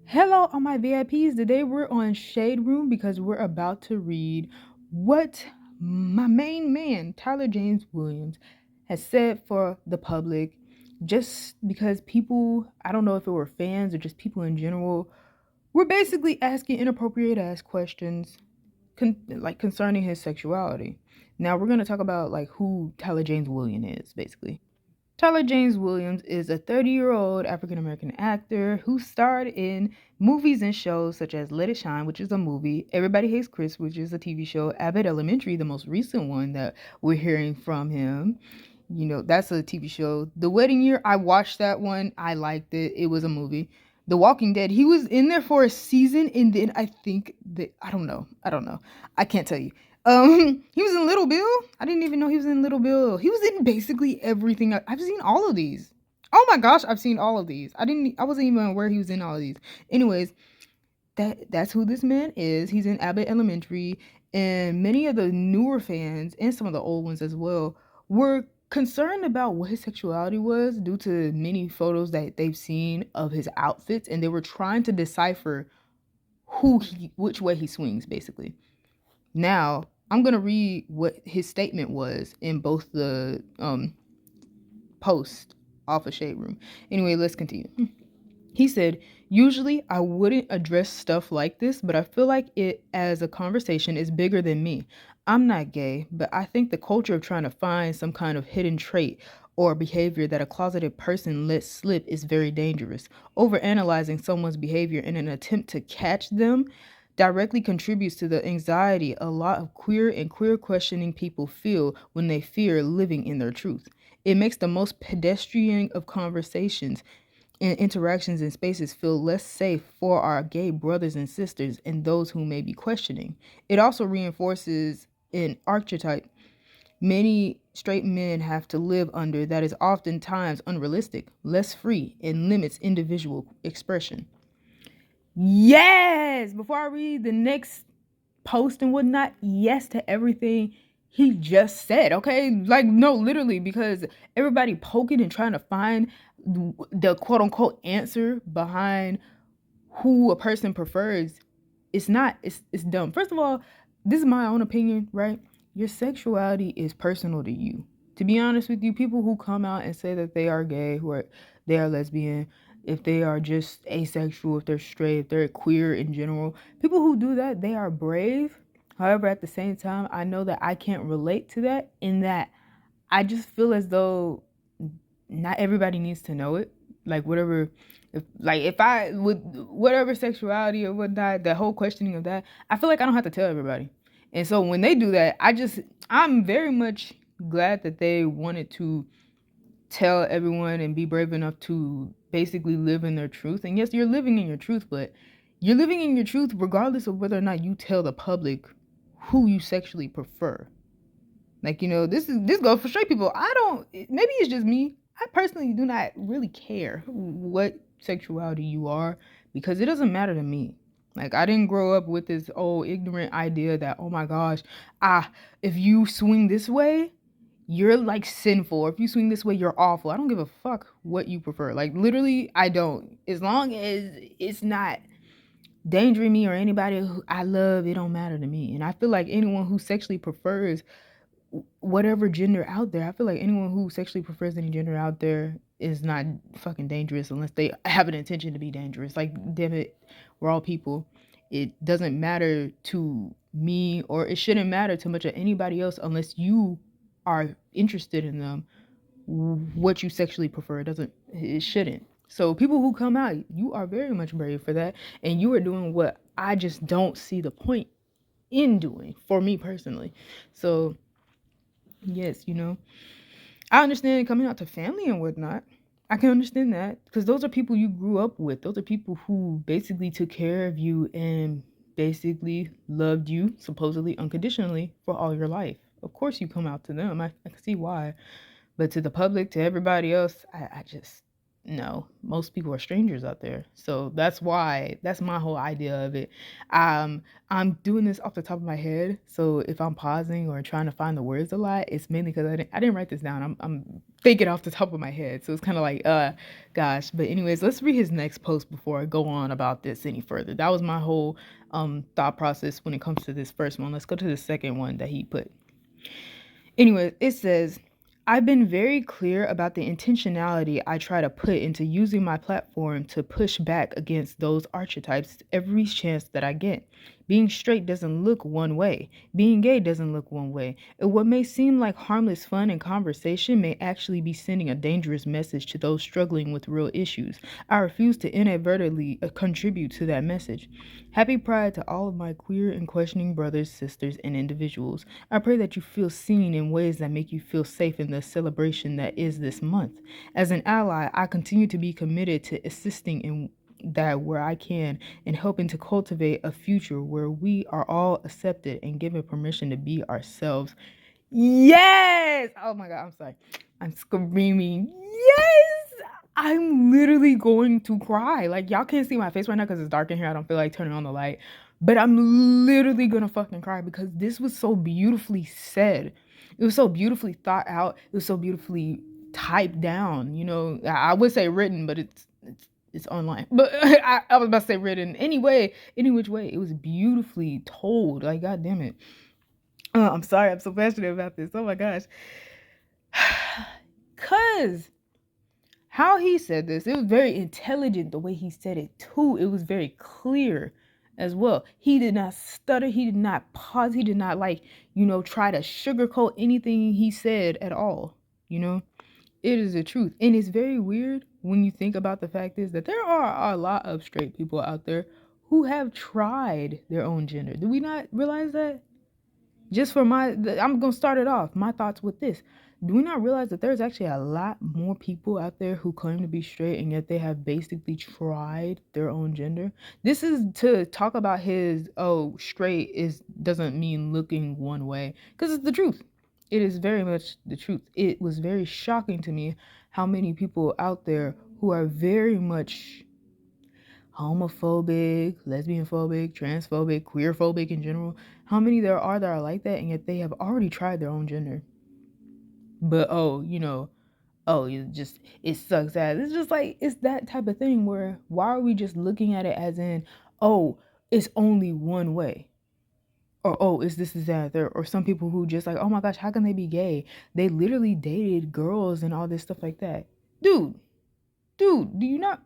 Hello, all my VIPs. Today we're on Shade Room because we're about to read what my main man, Tyler James Williams, has said for the public. Just because people, I don't know if it were fans or just people in general, were basically asking inappropriate ass questions concerning his sexuality. Now we're going to talk about who Tyler James Williams is, basically. Tyler James Williams is a 30-year-old African American actor who starred in movies and shows such as Let It Shine, which is a movie, Everybody Hates Chris, which is a TV show, Abbott Elementary, the most recent one that we're hearing from him. That's a TV show. The Wedding Year, I watched that one. I liked it. It was a movie. The Walking Dead, he was in there for a season, and then I think that I don't know. I can't tell you. He was in Little Bill. I didn't even know he was in Little Bill. He was in basically everything. I've seen all of these. Oh my gosh, I've seen all of these. I wasn't even aware he was in all of these. Anyways, that's who this man is. He's in Abbott Elementary, and many of the newer fans and some of the old ones as well were concerned about what his sexuality was due to many photos that they've seen of his outfits, and they were trying to decipher which way he swings, basically. Now, I'm gonna read what his statement was in both the post off of Shade Room. Anyway, let's continue. He said, "Usually I wouldn't address stuff like this, but I feel like it as a conversation is bigger than me. I'm not gay, but I think the culture of trying to find some kind of hidden trait or behavior that a closeted person lets slip is very dangerous. Overanalyzing someone's behavior in an attempt to catch them directly contributes to the anxiety a lot of queer and queer questioning people feel when they fear living in their truth. It makes the most pedestrian of conversations and interactions in spaces feel less safe for our gay brothers and sisters and those who may be questioning. It also reinforces an archetype many straight men have to live under that is oftentimes unrealistic, less free, and limits individual expression." Yes! Before I read the next post and whatnot, yes to everything he just said, okay? Like, no, literally, because everybody poking and trying to find the quote unquote answer behind who a person prefers. It's dumb. First of all, this is my own opinion, right? Your sexuality is personal to you. To be honest with you, people who come out and say that they are gay, they are lesbian, if they are just asexual, if they're straight, if they're queer in general, people who do that, they are brave. However, at the same time, I know that I can't relate to that in that I just feel as though not everybody needs to know it. Like whatever, if I with whatever sexuality or whatnot, the whole questioning of that, I feel like I don't have to tell everybody. And so when they do that, I'm very much glad that they wanted to tell everyone and be brave enough to basically live in their truth. And yes, you're living in your truth, but you're living in your truth regardless of whether or not you tell the public who you sexually prefer. Like, this goes for straight people. I don't, maybe it's just me. I personally do not really care what sexuality you are because it doesn't matter to me. Like, I didn't grow up with this old ignorant idea that, oh my gosh, if you swing this way, you're like sinful. If you swing this way, you're awful. I don't give a fuck what you prefer. Like, literally, I don't. As long as it's not endangering me or anybody who I love, it don't matter to me. And I feel like anyone who sexually prefers whatever gender out there, I feel like anyone who sexually prefers any gender out there is not fucking dangerous unless they have an intention to be dangerous. Like, damn it, we're all people. It doesn't matter to me, or it shouldn't matter to much of anybody else unless you are interested in them. What you sexually prefer, it shouldn't. So people who come out, you are very much brave for that, and you are doing what I just don't see the point in doing for me personally. So yes, I understand coming out to family and whatnot. I can understand that because those are people you grew up with. Those are people who basically took care of you and basically loved you supposedly unconditionally for all your life. Of course, you come out to them. I can see why. But to the public, to everybody else, I just, no. Most people are strangers out there. So that's my whole idea of it. I'm doing this off the top of my head. So if I'm pausing or trying to find the words a lot, it's mainly because I didn't write this down. I'm think it off the top of my head. So it's kind of like, gosh. But anyways, let's read his next post before I go on about this any further. That was my whole thought process when it comes to this first one. Let's go to the second one that he put. Anyway, it says, I've been very clear about the intentionality I try to put into using my platform to push back against those archetypes every chance that I get. Being straight doesn't look one way. Being gay doesn't look one way. And what may seem like harmless fun and conversation may actually be sending a dangerous message to those struggling with real issues. I refuse to inadvertently contribute to that message. Happy Pride to all of my queer and questioning brothers, sisters, and individuals. I pray that you feel seen in ways that make you feel safe in the celebration that is this month. As an ally, I continue to be committed to assisting in that where I can and helping to cultivate a future where we are all accepted and given permission to be ourselves. Yes! Oh my God, I'm sorry. I'm screaming. Yes! I'm literally going to cry. Like, y'all can't see my face right now because it's dark in here. I don't feel like turning on the light. But I'm literally gonna fucking cry because this was so beautifully said. It was so beautifully thought out. It was so beautifully typed down. You know, I would say written, but it's online. But I was about to say written. Anyway, any which way, it was beautifully told. Like, God damn it. I'm sorry, I'm so passionate about this. Oh my gosh. Cause how he said this, it was very intelligent the way he said it too. It was very clear as well. He did not stutter, he did not pause, he did not try to sugarcoat anything he said at all. You know, it is the truth. And it's very weird when you think about the fact is that there are a lot of straight people out there who have tried their own gender. Do we not realize that? Just for I'm going to start it off. My thoughts with this. Do we not realize that there's actually a lot more people out there who claim to be straight and yet they have basically tried their own gender? This is to talk about his, straight doesn't mean looking one way. Because it's the truth. It is very much the truth. It was very shocking to me how many people out there who are very much homophobic, lesbian phobic, transphobic, queer phobic in general, how many there are that are like that and yet they have already tried their own gender. But it sucks ass. It's just like it's that type of thing where why are we just looking at it as in, oh, it's only one way? Or oh, is this is that there? Or some people who just like, oh my gosh, how can they be gay? They literally dated girls and all this stuff like that. Dude, do you not,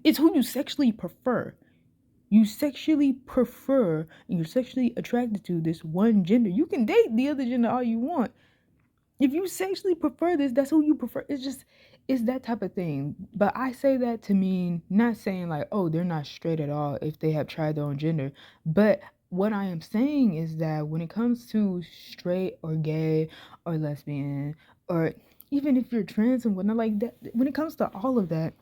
it's who you sexually prefer. You sexually prefer and you're sexually attracted to this one gender. You can date the other gender all you want. If you sexually prefer this, that's who you prefer. It's that type of thing. But I say that to mean not saying like, oh, they're not straight at all if they have tried their own gender. But what I am saying is that when it comes to straight or gay or lesbian or even if you're trans and whatnot like that, when it comes to all of that,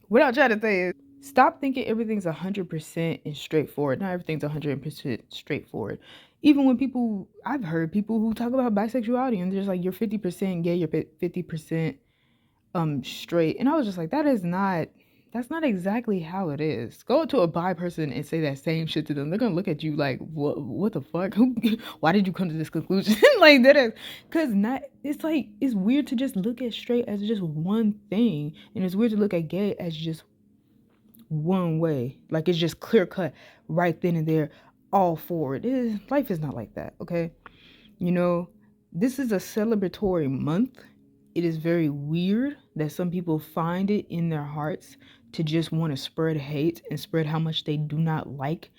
what I'm trying to say is stop thinking everything's 100% and straightforward. Not everything's 100% straightforward. Even when I've heard people who talk about bisexuality and they're just like, you're 50% gay, you're 50% straight. And I was just like, that's not exactly how it is. Go to a bi person and say that same shit to them. They're gonna look at you like, what the fuck? Why did you come to this conclusion? Like that is, cause not. It's like it's weird to just look at straight as just one thing, and it's weird to look at gay as just one way. Like it's just clear cut right then and there, all forward. Life is not like that. Okay, you know, this is a celebratory month. It is very weird that some people find it in their hearts to just want to spread hate and spread how much they do not like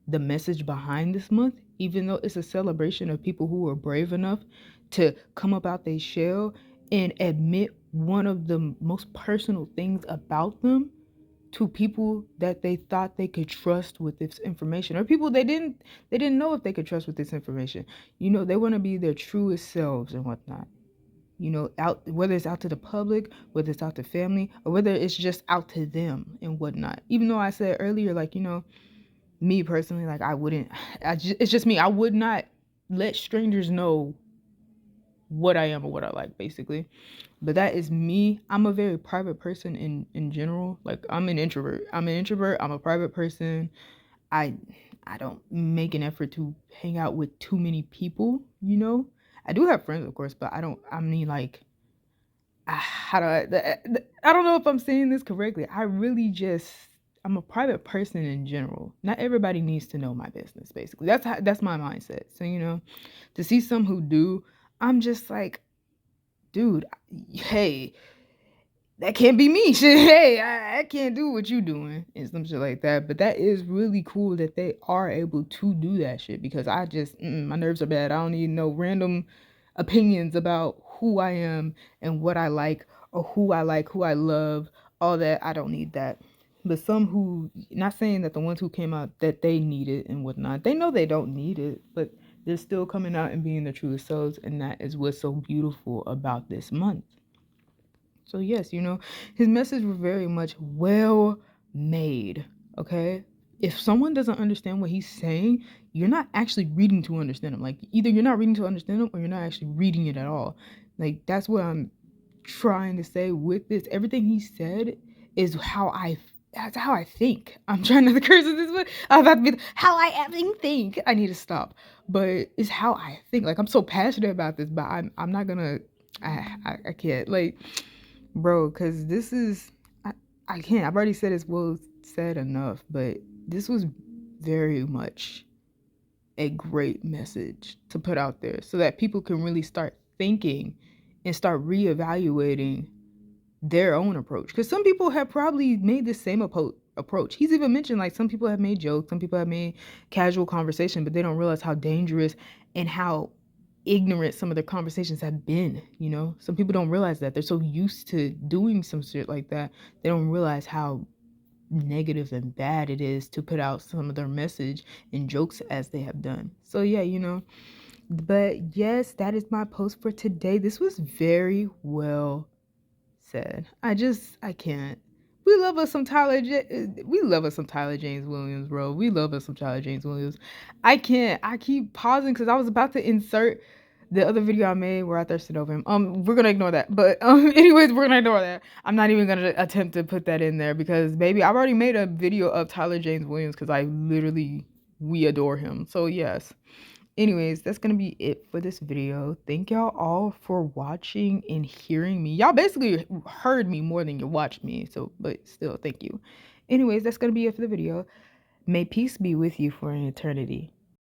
the message behind this month, even though it's a celebration of people who are brave enough to come up out their shell and admit one of the most personal things about them to people that they thought they could trust with this information, or people they didn't know if they could trust with this information. You know, they want to be their truest selves and whatnot. You know, out whether it's out to the public, whether it's out to family, or whether it's just out to them and whatnot. Even though I said earlier, like, you know, me personally, like it's just me. I would not let strangers know what I am or what I like, basically. But that is me. I'm a very private person in general. Like I'm an introvert. I'm a private person. I I don't make an effort to hang out with too many people, you know? I do have friends, of course, but I don't, I mean, like, how do I don't know if I'm saying this correctly. I really just I'm a private person in general. Not everybody needs to know my business. Basically, that's my mindset. So to see some who do, I'm just like, dude, hey, that can't be me. Shit, hey, I can't do what you doing and some shit like that. But that is really cool that they are able to do that shit because I just my nerves are bad. I don't need no random opinions about who I am and what I like, who I love, all that. I don't need that. But some who, not saying that the ones who came out that they need it and whatnot, they know they don't need it, but they're still coming out and being their truest selves, and that is what's so beautiful about this month. So yes, his message was very much well made. Okay. If someone doesn't understand what he's saying, you're not actually reading to understand him. Like either you're not reading to understand him or you're not actually reading it at all. Like that's what I'm trying to say with this. Everything he said is that's how I think. I'm trying not to curse at this, but I'm about to be how I effing think. I need to stop. But it's how I think. Like I'm so passionate about this, but I'm not gonna I can't like bro, because this is I can't. I've already said it's well said enough, but this was very much a great message to put out there so that people can really start thinking and start reevaluating their own approach. Because some people have probably made the same approach. He's even mentioned like some people have made jokes, some people have made casual conversation, but they don't realize how dangerous and how ignorant some of their conversations have been. Some people don't realize that. They're so used to doing some shit like that, they don't realize how negative and bad it is to put out some of their message and jokes as they have done. So yeah, but yes, that is my post for today. This was very well said. I can't. We love us some Tyler James Williams, bro. We love us some Tyler James Williams. I can't. I keep pausing because I was about to insert the other video I made where I thirsted over him. We're gonna ignore that. But anyways, we're gonna ignore that. I'm not even gonna attempt to put that in there because baby, I've already made a video of Tyler James Williams because we adore him. So yes. Anyways, that's gonna be it for this video. Thank y'all all for watching and hearing me. Y'all basically heard me more than you watched me, so but still thank you. Anyways, that's gonna be it for the video. May peace be with you for an eternity.